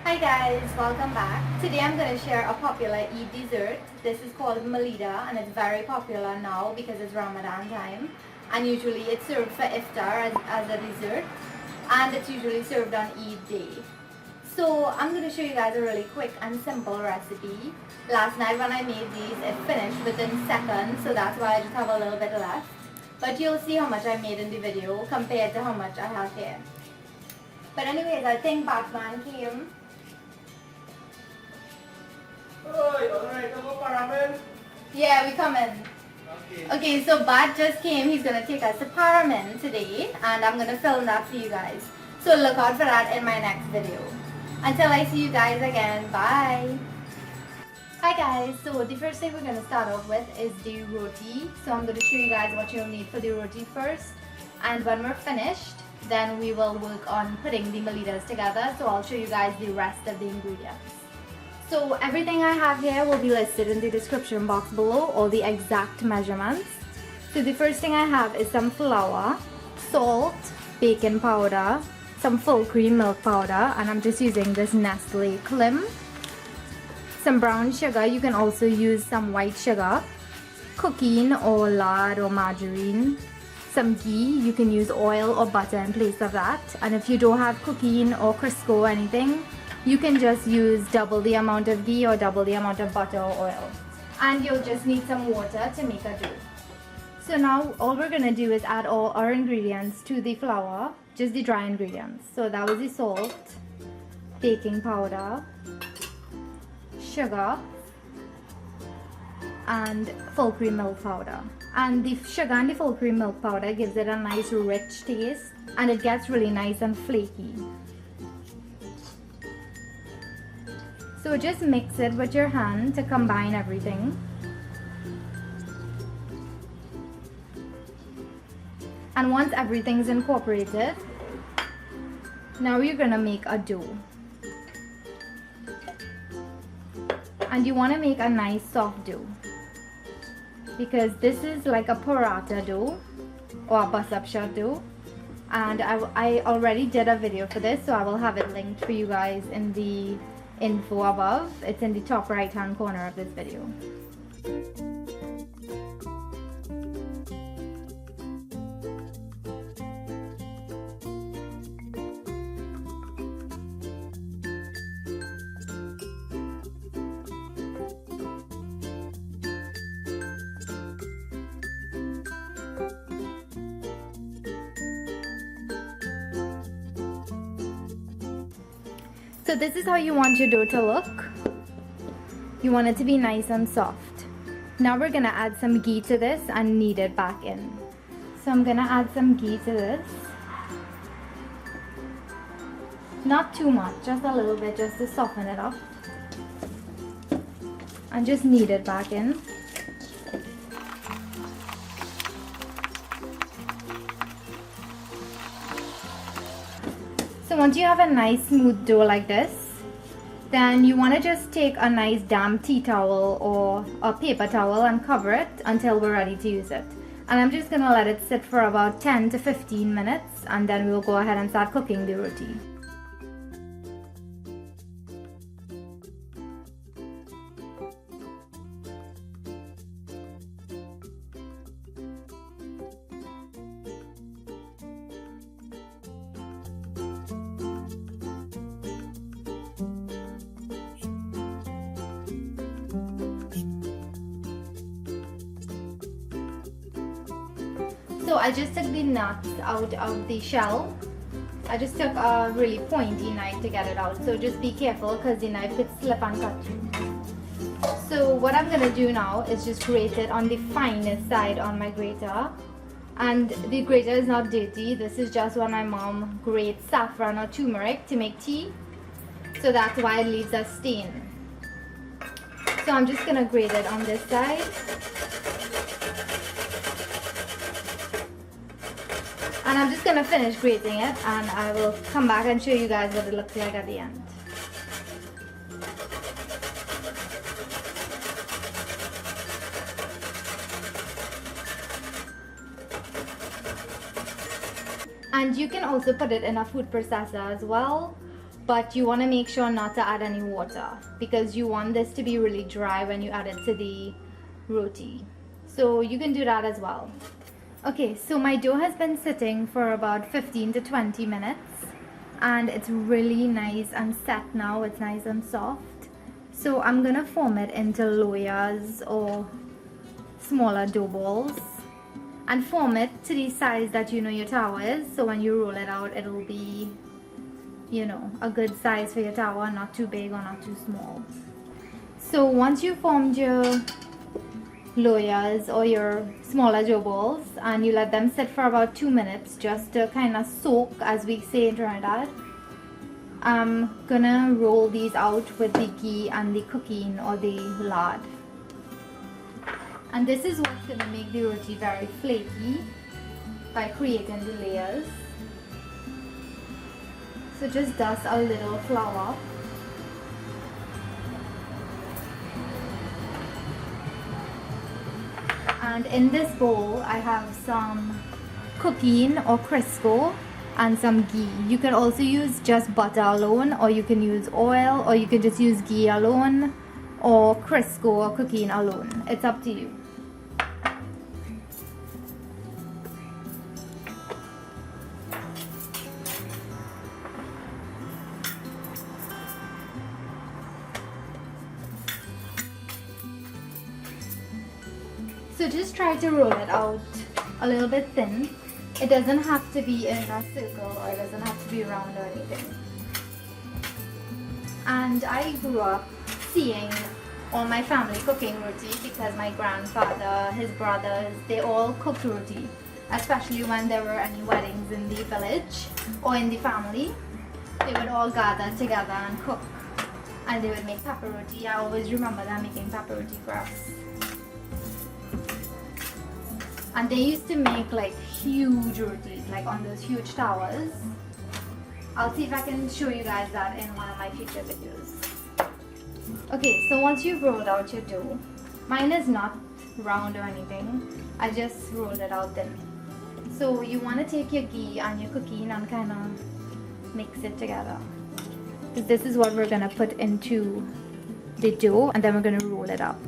Hi guys, welcome back. Today I'm going to share a popular Eid dessert. This is called Malida and it's very popular now because it's Ramadan time, and usually it's served for iftar as a dessert, and it's usually served on Eid day. So I'm going to show you guys a really quick and simple recipe. Last night when I made these, it finished within seconds, so that's why I just have a little bit left. But you'll see how much I made in the video compared to how much I have here. But anyways, I think Batman came. Alright, ramen. Yeah, we come in. Okay, so Bat just came. He's going to take us to Paramin today, and I'm going to film that for you guys. So look out for that in my next video. Until I see you guys again, bye. Hi guys, so the first thing we're going to start off with is the roti. So I'm going to show you guys what you'll need for the roti first, and when we're finished, then we will work on putting the Malidas together. So I'll show you guys the rest of the ingredients. So everything I have here will be listed in the description box below, all the exact measurements. So the first thing I have is some flour, salt, baking powder, some full cream milk powder, and I'm just using this Nestle Klim. Some brown sugar, you can also use some white sugar, cookeen or lard or margarine, some ghee, you can use oil or butter in place of that, and if you don't have cookeen or crisco or anything, you can just use double the amount of ghee or double the amount of butter or oil. And you'll just need some water to make a dough. So now all we're going to do is add all our ingredients to the flour, just the dry ingredients. So that was the salt, baking powder, sugar, and full cream milk powder. And the sugar and the full cream milk powder gives it a nice rich taste, and it gets really nice and flaky. So just mix it with your hand to combine everything. And once everything's incorporated, now you're gonna make a dough. And you wanna make a nice soft dough, because this is like a paratha dough or a bus-up shot dough. And I already did a video for this, so I will have it linked for you guys in the info above. It's in the top right hand corner of this video. So this is how you want your dough to look. You want it to be nice and soft. Now we're gonna add some ghee to this and knead it back in. So I'm gonna add some ghee to this. Not too much, just a little bit, just to soften it up. And just knead it back in. So once you have a nice smooth dough like this, then you want to just take a nice damp tea towel or a paper towel and cover it until we're ready to use it. And I'm just going to let it sit for about 10 to 15 minutes, and then we'll go ahead and start cooking the roti. So I just took the nuts out of the shell. I just took a really pointy knife to get it out. So just be careful because the knife could slip and cut you. So what I'm going to do now is just grate it on the finest side on my grater. And the grater is not dirty. This is just when my mom grates saffron or turmeric to make tea. So that's why it leaves a stain. So I'm just going to grate it on this side. And I'm just going to finish grating it, and I will come back and show you guys what it looks like at the end. And you can also put it in a food processor as well, but you want to make sure not to add any water because you want this to be really dry when you add it to the roti. So you can do that as well. Okay, so my dough has been sitting for about 15 to 20 minutes and it's really nice and set now. It's nice and soft. So I'm gonna form it into loyas or smaller dough balls and form it to the size that you know your tower is. So when you roll it out, it'll be, you know, a good size for your tower, not too big or not too small. So once you formed your loyas or your smaller dough balls and you let them sit for about 2 minutes just to kind of soak, as we say in Trinidad, I'm gonna roll these out with the ghee and the cookeen or the lard. And this is what's gonna make the roti very flaky by creating the layers. So just dust a little flour. And in this bowl, I have some cookeen or crisco and some ghee. You can also use just butter alone, or you can use oil, or you can just use ghee alone, or crisco or cookeen alone. It's up to you. So just try to roll it out a little bit thin. It doesn't have to be in a circle or it doesn't have to be round or anything. And I grew up seeing all my family cooking roti because my grandfather, his brothers, they all cooked roti, especially when there were any weddings in the village or in the family. They would all gather together and cook, and they would make pepper roti. I always remember them making pepper roti for us. And they used to make like huge rotis, like on those huge towers. I'll see if I can show you guys that in one of my future videos. Okay, so once you've rolled out your dough, mine is not round or anything, I just rolled it out thin. So you want to take your ghee and your cookeen and kind of mix it together. Because this is what we're going to put into the dough and then we're going to roll it up.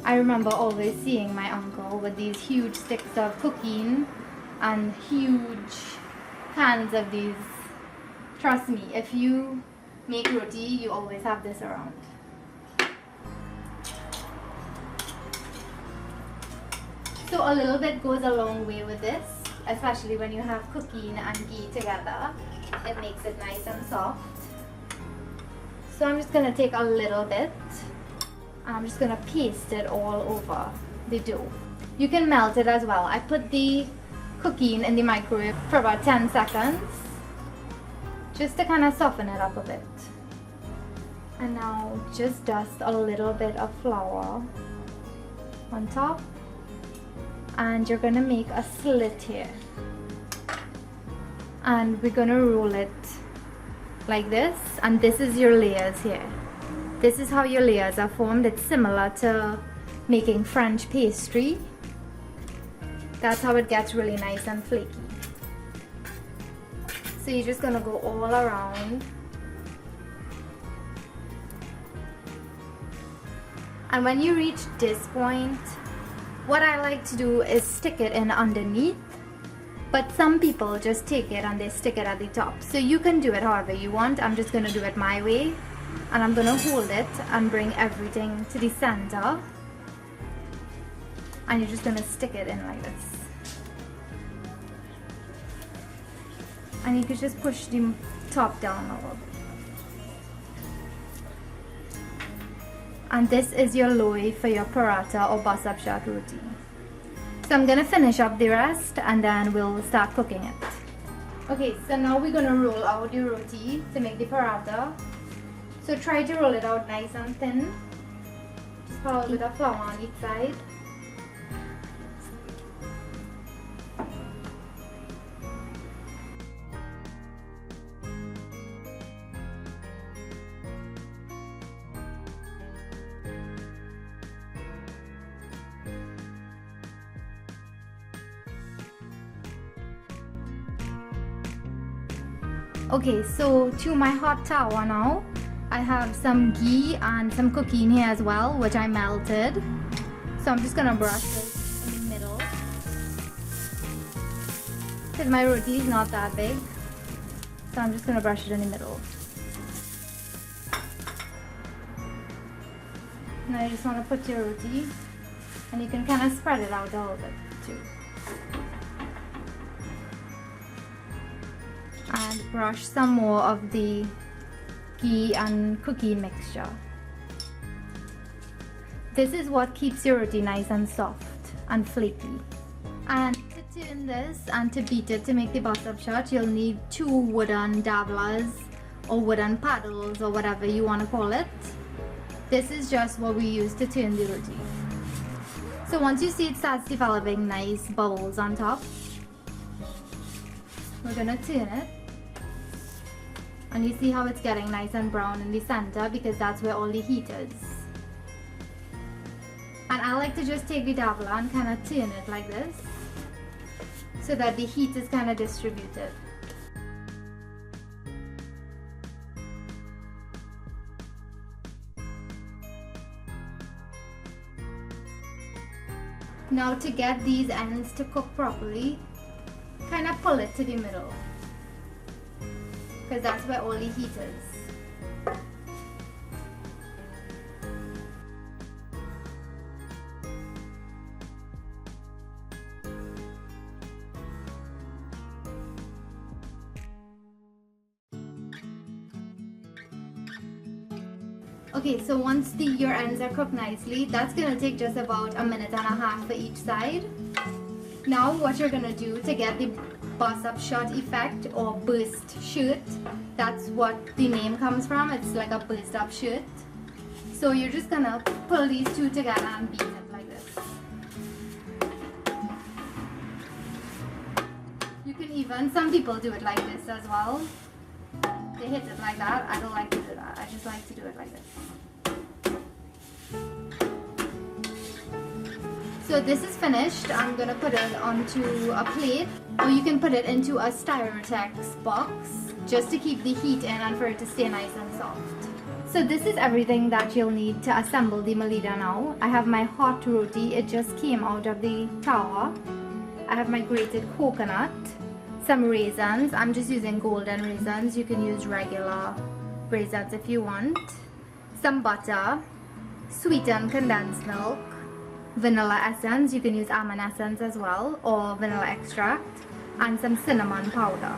I remember always seeing my uncle with these huge sticks of cookeen and huge cans of these. Trust me, if you make roti, you always have this around. So a little bit goes a long way with this, especially when you have cookeen and ghee together. It makes it nice and soft. So I'm just going to take a little bit. I'm just going to paste it all over the dough. You can melt it as well. I put the cookeen in the microwave for about 10 seconds just to kind of soften it up a bit. And now just dust a little bit of flour on top. And you're going to make a slit here. And we're going to roll it like this. And this is your layers here. This is how your layers are formed. It's similar to making French pastry. That's how it gets really nice and flaky. So you're just gonna go all around. And when you reach this point, what I like to do is stick it in underneath. But some people just take it and they stick it at the top. So you can do it however you want. I'm just gonna do it my way. And I'm going to hold it and bring everything to the center. And you're just going to stick it in like this. And you can just push the top down a little bit. And this is your loy for your paratha or bus-up short roti. So I'm going to finish up the rest and then we'll start cooking it. Okay, so now we're going to roll out the roti to make the paratha. So try to roll it out nice and thin. Just put a little bit of flour on each side. Okay, so to my hot tower now, I have some ghee and some cookeen here as well, which I melted. So I'm just gonna brush this in the middle, because my roti is not that big. So I'm just gonna brush it in the middle. Now you just want to put your roti, and you can kind of spread it out a little bit too. And brush some more of the ghee and cookie mixture. This is what keeps your roti nice and soft and flaky. And to turn this and to beat it to make the bus-up shot, you'll need 2 wooden dabblers or wooden paddles or whatever you want to call it. This is just what we use to turn the roti. So once you see it starts developing nice bubbles on top, we're gonna turn it. And you see how it's getting nice and brown in the center, because that's where all the heat is. And I like to just take the dabbler and kind of turn it like this, so that the heat is kind of distributed. Now to get these ends to cook properly, kind of pull it to the middle, because that's where all the heat is. Okay, so once your ends are cooked nicely, that's gonna take just about 1.5 minutes for each side. Now what you're gonna do to get the bus-up shot effect, or burst shoot, that's what the name comes from. It's like a burst up shoot. So you're just gonna pull these 2 together and beat it like this. You can even, some people do it like this as well. They hit it like that. I don't like to do that. I just like to do it like this. So this is finished. I'm gonna put it onto a plate, or you can put it into a Styrotex box just to keep the heat in and for it to stay nice and soft. So this is everything that you'll need to assemble the Malida now. I have my hot roti. It just came out of the tower. I have my grated coconut, some raisins. I'm just using golden raisins. You can use regular raisins if you want. Some butter, sweetened condensed milk, vanilla essence. You can use almond essence as well, or vanilla extract, and some cinnamon powder.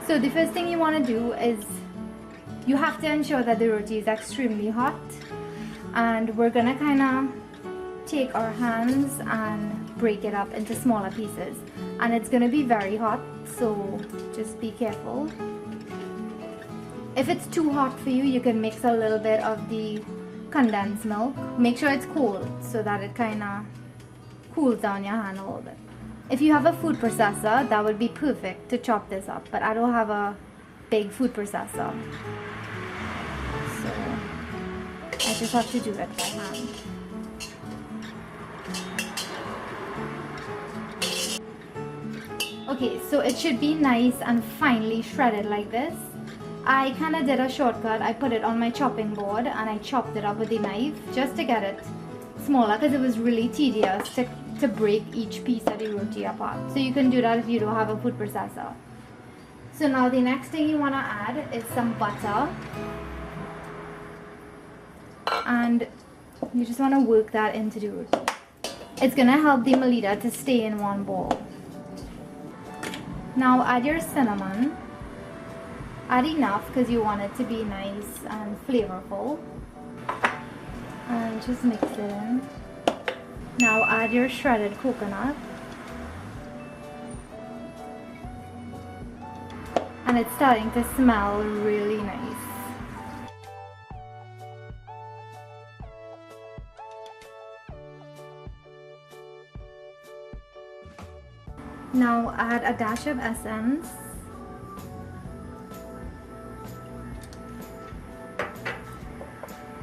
So the first thing you want to do is you have to ensure that the roti is extremely hot, and we're gonna kind of take our hands and break it up into smaller pieces, and it's gonna be very hot, so just be careful. If it's too hot for you, you can mix a little bit of the condensed milk. Make sure it's cold so that it kind of cools down your hand a little bit. If you have a food processor, that would be perfect to chop this up, but I don't have a big food processor, so I just have to do it by hand. Okay, so it should be nice and finely shredded like this. I kind of did a shortcut. I put it on my chopping board and I chopped it up with a knife just to get it smaller, because it was really tedious to break each piece of the roti apart. So you can do that if you don't have a food processor. So now the next thing you want to add is some butter, and you just want to work that into the roti. It's going to help the Malida to stay in one bowl. Now add your cinnamon. Add enough because you want it to be nice and flavorful, and just mix it in. Now add your shredded coconut, and it's starting to smell really nice. Now add a dash of essence,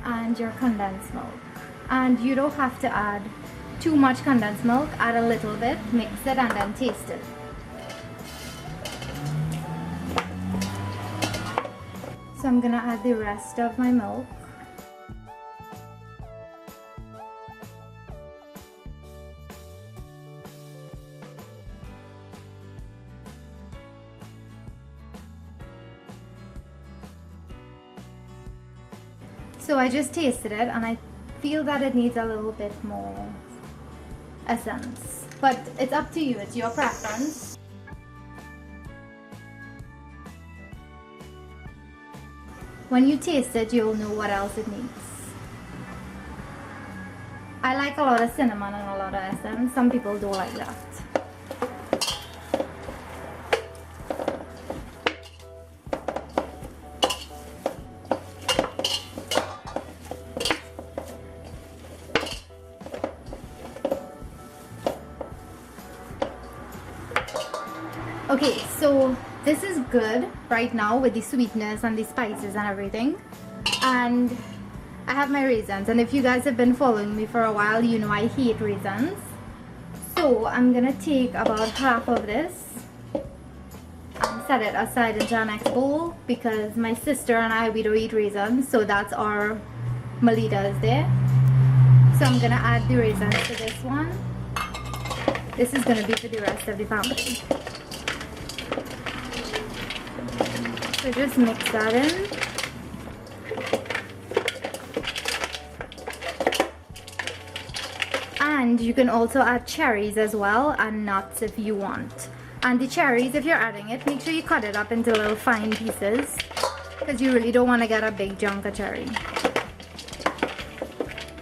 and your condensed milk. And you don't have to add too much condensed milk. Add a little bit, mix it, and then taste it. So I'm gonna add the rest of my milk. So I just tasted it and I feel that it needs a little bit more essence. But it's up to you, it's your preference. When you taste it, you'll know what else it needs. I like a lot of cinnamon and a lot of essence. Some people don't like that. Okay, so this is good right now with the sweetness and the spices and everything. And I have my raisins, and if you guys have been following me for a while, you know I hate raisins. So I'm gonna take about half of this and set it aside into our next bowl, because my sister and I, we don't eat raisins, so that's our Malidas there. So I'm gonna add the raisins to this one. This is gonna be for the rest of the family. So just mix that in. And you can also add cherries as well, and nuts if you want. And the cherries, if you're adding it, make sure you cut it up into little fine pieces, because you really don't want to get a big chunk of cherry.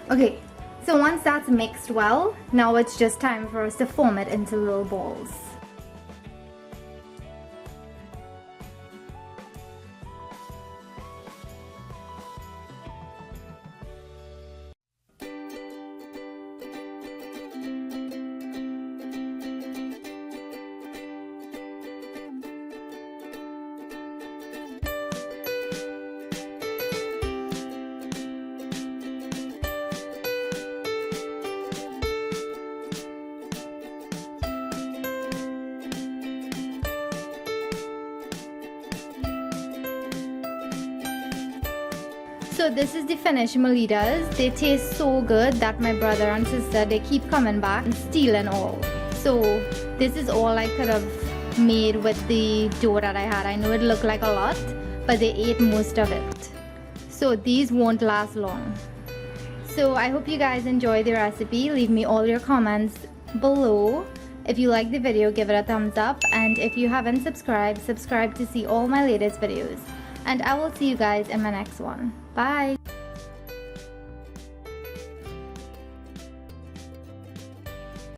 Okay, so once that's mixed well, now it's just time for us to form it into little balls. So this is the finished Malidas. They taste so good that my brother and sister, they keep coming back and stealing all. So this is all I could have made with the dough that I had. I know it looked like a lot, but they ate most of it. So these won't last long. So I hope you guys enjoy the recipe. Leave me all your comments below. If you like the video, give it a thumbs up. And if you haven't subscribed, subscribe to see all my latest videos. And I will see you guys in my next one. Bye!